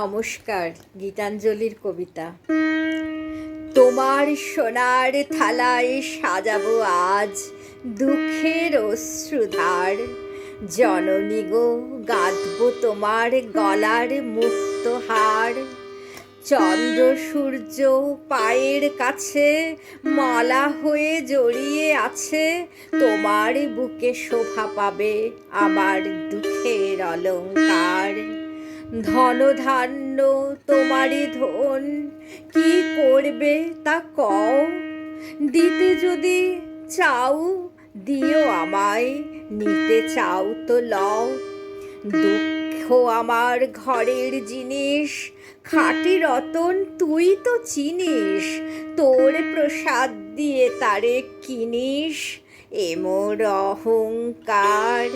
নমস্কার। গীতাঞ্জলির কবিতা। তোমার সোনার থালায় সাজাবো আজ দুঃখের অশ্রুধার। জননী গো, গাঁথবো তোমার গলার মুক্তহার। চন্দ্র সূর্য পায়ের কাছে মালা হয়ে জড়িয়ে আছে। তোমার বুকে শোভা পাবে আমার দুঃখের অলংকার। ধন ধান্য তোমারই ধন, কি করবে তা কও। দিতে যদি চাও দিও আমায়, নিতে চাও তো লও। দুঃখ আমার ঘরের জিনিস, খাঁটি রতন তুই তো চিনিস। তোর প্রসাদ দিয়ে তারে কিনিস, এ মোর অহংকার।